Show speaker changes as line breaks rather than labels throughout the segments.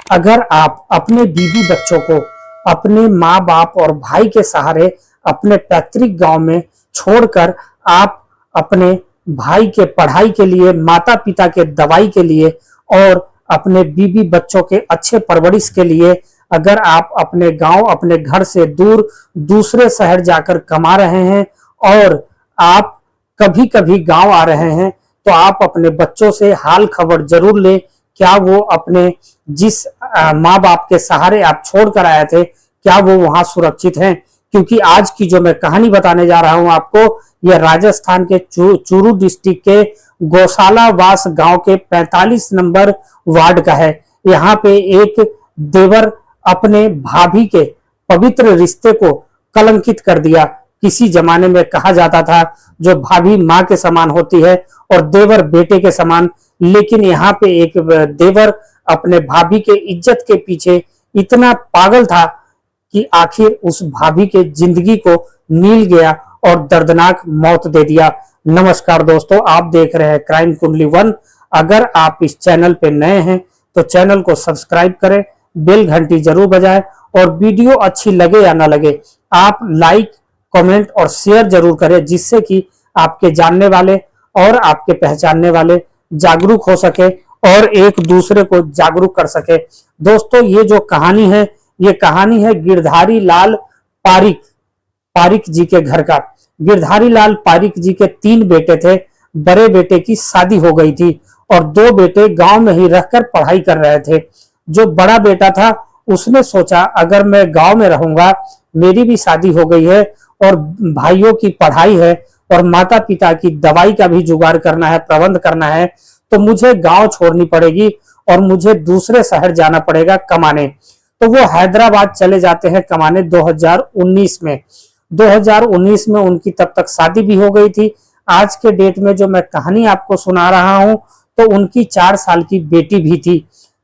अगर आप अपने बीवी बच्चों को अपने माँ बाप और भाई के सहारे अपने पैतृक गांव में छोड़कर आप अपने भाई के पढ़ाई के लिए, माता पिता के दवाई के लिए और अपने बीवी बच्चों के अच्छे परवरिश के लिए अगर आप अपने गांव, अपने घर से दूर दूसरे शहर जाकर कमा रहे हैं और आप कभी कभी गांव आ रहे हैं, तो आप अपने बच्चों से हाल खबर जरूर लें। क्या वो अपने जिस माँ बाप के सहारे आप छोड़ कर आए थे, क्या वो वहां सुरक्षित हैं? क्योंकि आज की जो मैं कहानी बताने जा रहा हूं आपको, यह राजस्थान के चूरू डिस्ट्रिक्ट के गौशाला वास गांव के 45 नंबर वार्ड का है। यहाँ पे एक देवर अपने भाभी के पवित्र रिश्ते को कलंकित कर दिया। किसी जमाने में कहा जाता था जो भाभी माँ के समान होती है और देवर बेटे के समान, लेकिन यहाँ पे एक देवर अपने भाभी के इज्जत के पीछे इतना पागल था कि आखिर उस भाभी के जिंदगी को नील गया और दर्दनाक मौत दे दिया। नमस्कार दोस्तों, आप देख रहे हैं क्राइम कुंडली 1। अगर आप इस चैनल पे नए हैं तो चैनल को सब्सक्राइब करें, बेल घंटी जरूर बजाएं और वीडियो अच्छी लगे या ना लगे आप लाइक, कमेंट और शेयर जरूर करें, जिससे कि आपके जानने वाले और आपके पहचानने वाले जागरूक हो सके और एक दूसरे को जागरूक कर सके। दोस्तों, ये जो कहानी है, ये कहानी है गिरधारी लाल पारिक जी के घर का। गिरधारी लाल पारिक जी के 3 बेटे थे। बड़े बेटे की शादी हो गई थी और 2 बेटे गांव में ही रहकर पढ़ाई कर रहे थे। जो बड़ा बेटा था उसने सोचा अगर मैं गांव में रहूंगा, मेरी भी शादी हो गई है और भाइयों की पढ़ाई है और माता पिता की दवाई का भी जुगाड़ करना है, प्रबंध करना है, तो मुझे गांव छोड़नी पड़ेगी और मुझे दूसरे शहर जाना पड़ेगा कमाने। तो वो हैदराबाद चले जाते हैं कमाने 2019 में। 2019 में उनकी तब तक शादी भी हो गई थी। आज के डेट में जो मैं कहानी आपको सुना रहा हूं, तो उनकी 4 साल की बेटी भी थी।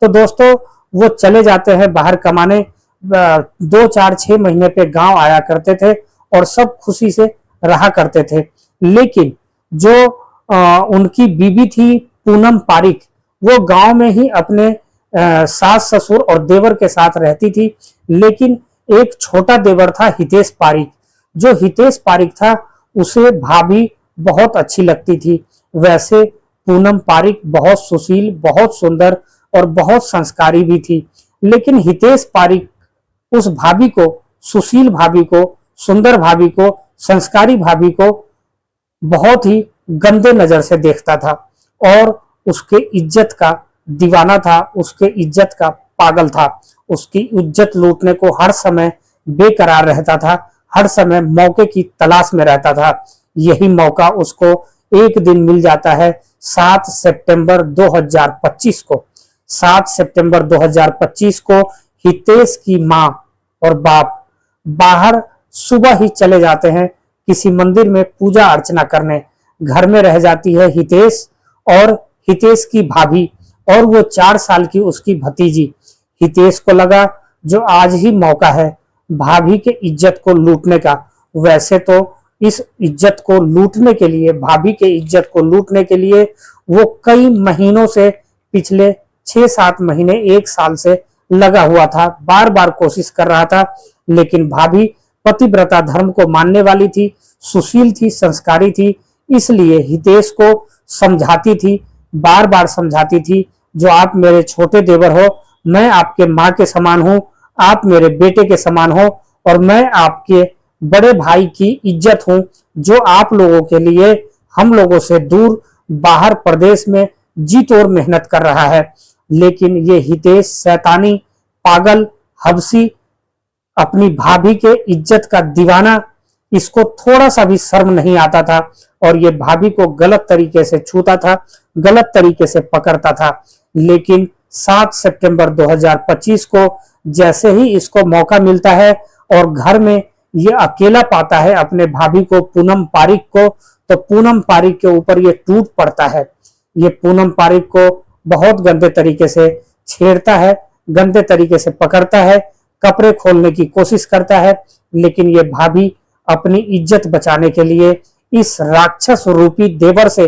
तो दोस्तों, वो चले जाते हैं बाहर कमाने। 2, 4, 6 महीने पे गांव आया करते थे और सब खुशी से रहा करते थे। लेकिन जो उनकी बीवी थी पूनम पारिक, वो गांव में ही अपने सास ससुर और देवर के साथ रहती थी। लेकिन एक छोटा देवर था हितेश पारिक। जो हितेश पारिक था उसे भाभी बहुत अच्छी लगती थी। वैसे पूनम पारिक बहुत सुशील, बहुत सुंदर और बहुत संस्कारी भी थी। लेकिन हितेश पारिक उस भाभी को, सुशील भाभी को, सुंदर भाभी को, संस्कारी भाभी को बहुत ही गंदे नजर से देखता था और उसके इज्जत का दीवाना था, उसके इज्जत का पागल था। उसकी इज्जत लूटने को हर समय बेकरार रहता था, हर समय मौके की तलाश में रहता था। यही मौका उसको एक दिन मिल जाता है 7 सितंबर 2025 को। 7 सितंबर 2025 को हितेश की माँ और बाप बाहर सुबह ही चले जाते हैं किसी मंदिर में पूजा अर्चना करने। घर में रह जाती है हितेश और हितेश की भाभी और वो 4 साल की उसकी भतीजी। हितेश को लगा जो आज ही मौका है भाभी के इज्जत को लूटने का। वैसे तो इस इज्जत को लूटने के लिए, भाभी के इज्जत को लूटने के लिए वो कई महीनों से, पिछले 6-7 महीने, 1 साल से लगा हुआ था, बार बार कोशिश कर रहा था। लेकिन भाभी पतिव्रता धर्म को मानने वाली थी, सुशील थी, संस्कारी थी, इसलिए हितेश को समझाती थी, बार बार समझाती थी, जो आप मेरे छोटे देवर हो, मैं आपके माँ के समान हूँ, आप मेरे बेटे के समान हो और मैं आपके बड़े भाई की इज्जत हूँ, जो आप लोगों के लिए हम लोगों से दूर बाहर प्रदेश में जी तोड़ मेहनत कर रहा है। लेकिन ये हितेश शैतानी, पागल, हबसी, अपनी भाभी के इज्जत का दीवाना, इसको थोड़ा सा भी शर्म नहीं आता था और ये भाभी को गलत तरीके से छूता था, गलत तरीके से पकड़ता था। लेकिन 7 सितंबर 2025 को जैसे ही इसको मौका मिलता है और घर में ये अकेला पाता है अपने भाभी को, पूनम पारिक को, तो पूनम पारिक के ऊपर ये टूट पड़ता है। ये पूनम पारिक को बहुत गंदे तरीके से छेड़ता है, गंदे तरीके से पकड़ता है, कपड़े खोलने की कोशिश करता है। लेकिन ये भाभी अपनी इज्जत बचाने के लिए इस राक्षस रूपी देवर से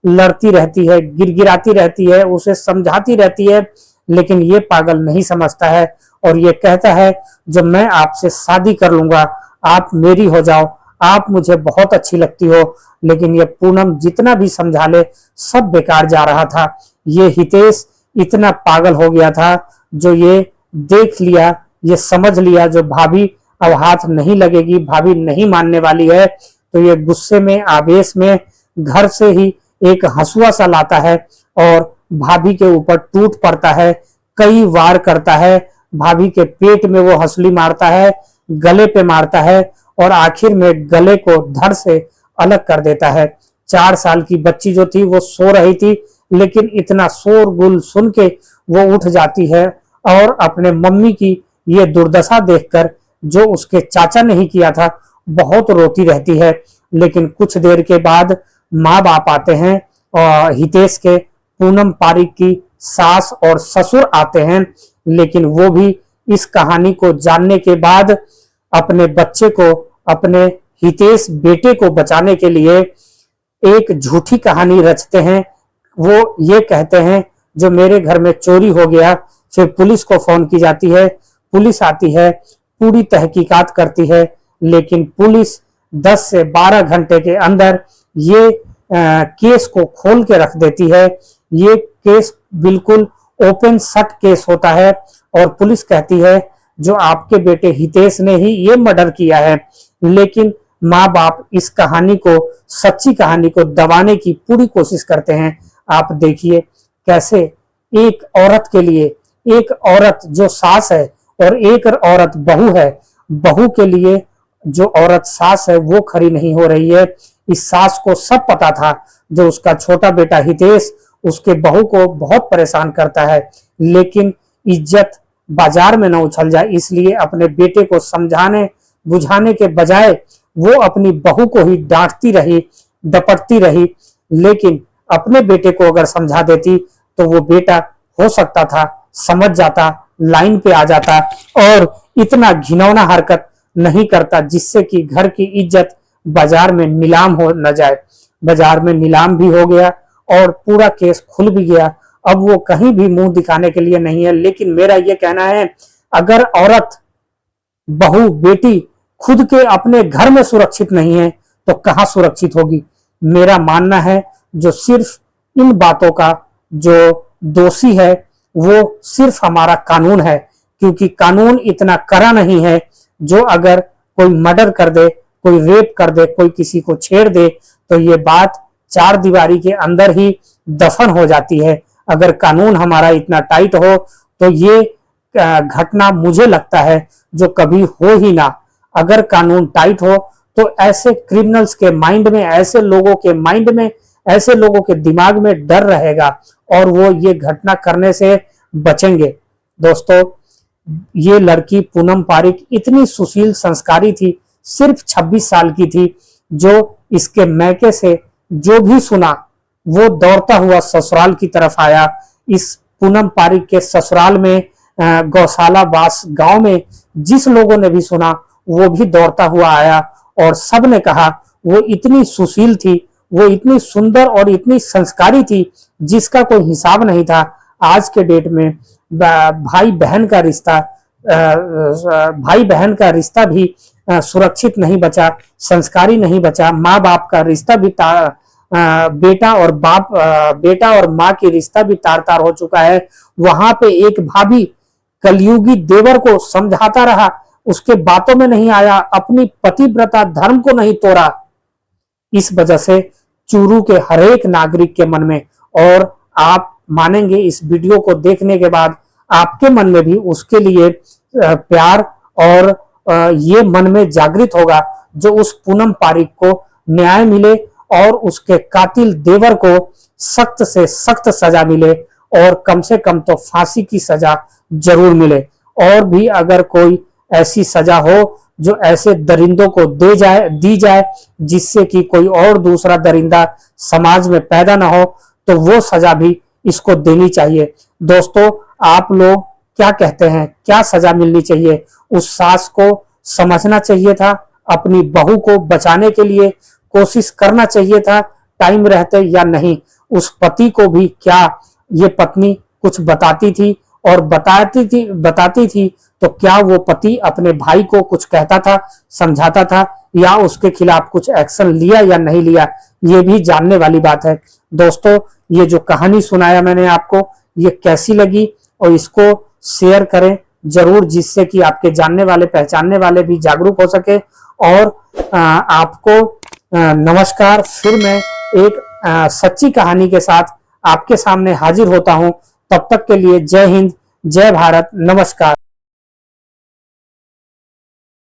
लड़ती रहती है, गिड़गिड़ाती रहती है, उसे समझाती रहती है, लेकिन ये पागल नहीं समझता है और ये कहता है जब मैं आपसे शादी कर लूंगा आप मेरी हो जाओ, आप मुझे बहुत अच्छी लगती हो। लेकिन ये पूनम जितना भी समझा ले सब बेकार जा रहा था। ये हितेश इतना पागल हो गया था जो ये देख लिया, ये समझ लिया जो भाभी अब हाथ नहीं लगेगी, भाभी नहीं मानने वाली है, तो ये गुस्से में आवेश में घर से ही एक हंसुआ सा लाता है और भाभी के ऊपर टूट पड़ता है, कई वार करता है, भाभी के पेट में वो हंसुली मारता है, गले पे मारता है और आखिर में गले को धड़ से अलग कर देता है। 4 साल की बच्ची जो थी वो सो रही थी, लेकिन इतना शोरगुल सुन के वो उठ जाती है और अपने मम्मी की ये दुर्दशा देखकर जो उसके चाचा ने ही किया था बहुत रोती रहती है। लेकिन कुछ देर के बाद माँ बाप आते हैं और हितेश के, पूनम पारिक की सास और ससुर आते हैं, लेकिन वो भी इस कहानी को जानने के बाद अपने बच्चे को, अपने हितेश बेटे को बचाने के लिए एक झूठी कहानी रचते हैं। वो ये कहते हैं जो मेरे घर में चोरी हो गया, फिर पुलिस को फोन की जाती है, पुलिस आती है, पूरी तहकीकात करती है, लेकिन पुलिस 10 से 12 घंटे के अंदर ये केस को खोल के रख देती है। ये केस बिल्कुल ओपन शट केस होता है और पुलिस कहती है जो आपके बेटे हितेश ने ही ये मर्डर किया है। लेकिन माँ बाप इस कहानी को, सच्ची कहानी को दबाने की पूरी कोशिश करते हैं। आप देखिए कैसे एक औरत के लिए, एक औरत जो सास है और एक औरत बहू है, बहू के लिए जो औरत सास है वो खड़ी नहीं हो रही है। इस सास को सब पता था जो उसका छोटा बेटा हितेश उसके बहू को बहुत परेशान करता है, लेकिन इज्जत बाजार में न उछल जाए इसलिए अपने बेटे को समझाने बुझाने के बजाय वो अपनी बहू को ही डांटती रही, डपटती रही। लेकिन अपने बेटे को अगर समझा देती तो वो बेटा हो सकता था समझ जाता, लाइन पे आ जाता और इतना घिनौना हरकत नहीं करता जिससे कि घर की इज्जत बाजार में नीलाम हो न जाए। बाजार में नीलाम भी हो गया और पूरा केस खुल भी गया। अब वो कहीं भी मुंह दिखाने के लिए नहीं है। लेकिन मेरा ये कहना है अगर औरत, बहू, बेटी खुद के अपने घर में सुरक्षित नहीं है तो कहां सुरक्षित होगी। मेरा मानना है जो सिर्फ इन बातों का जो दोषी है वो सिर्फ हमारा कानून है, क्योंकि कानून इतना कड़ा नहीं है जो अगर कोई मर्डर कर दे, कोई रेप कर दे, कोई किसी को छेड़ दे तो ये बात 4 दीवारी के अंदर ही दफन हो जाती है। अगर कानून हमारा इतना टाइट हो तो ये घटना मुझे लगता है जो कभी हो ही ना। अगर कानून टाइट हो तो ऐसे क्रिमिनल्स के माइंड में, ऐसे लोगों के माइंड में, ऐसे लोगों के दिमाग में डर रहेगा और वो ये घटना करने से बचेंगे। दोस्तों, ये लड़की पूनम पारिक इतनी सुशील संस्कारी थी, सिर्फ 26 साल की थी, जो इसके मैके से जो भी सुना वो दौड़ता हुआ ससुराल की तरफ आया। इस पूनम पारिक के ससुराल में गौशाला बास गांव में जिस लोगों ने भी सुना वो भी दौड़ता हुआ आया और सब ने कहा वो इतनी सुशील थी, वो इतनी सुंदर और इतनी संस्कारी थी जिसका कोई हिसाब नहीं था। आज के डेट में भाई बहन का रिश्ता भी सुरक्षित नहीं बचा, संस्कारी नहीं बचा। माँ बाप का रिश्ता भी बेटा और माँ की रिश्ता भी तार तार हो चुका है। वहां पे एक भाभी कलयुगी देवर को समझाता रहा, उसके बातों में नहीं आया, अपनी पतिव्रता धर्म को नहीं तोड़ा। इस वजह से चूरू के हरेक नागरिक के मन में, और आप मानेंगे इस वीडियो को देखने के बाद आपके मन में भी उसके लिए प्यार और ये मन में जागृत होगा जो उस पूनम पारिक को न्याय मिले और उसके कातिल देवर को सख्त से सख्त सजा मिले और कम से कम तो फांसी की सजा जरूर मिले। और भी अगर कोई ऐसी सजा हो जो ऐसे दरिंदों को दी जाए जिससे कि कोई और दूसरा दरिंदा समाज में पैदा ना हो, तो वो सजा भी इसको देनी चाहिए। दोस्तों, आप लोग क्या कहते हैं, क्या सजा मिलनी चाहिए? उस सास को समझना चाहिए था, अपनी बहू को बचाने के लिए कोशिश करना चाहिए था टाइम रहते, या नहीं उस पति को भी क्या ये पत्नी कुछ बताती थी और बताती थी तो क्या वो पति अपने भाई को कुछ कहता था, समझाता था, या उसके खिलाफ कुछ एक्शन लिया या नहीं लिया, ये भी जानने वाली बात है। दोस्तों, ये जो कहानी सुनाया मैंने आपको, ये कैसी लगी, और इसको शेयर करें जरूर, जिससे कि आपके जानने वाले पहचानने वाले भी जागरूक हो सके। और आपको नमस्कार। फिर मैं एक सच्ची कहानी के साथ आपके सामने हाजिर होता हूं। तब तक के लिए जय हिंद, जय भारत, नमस्कार।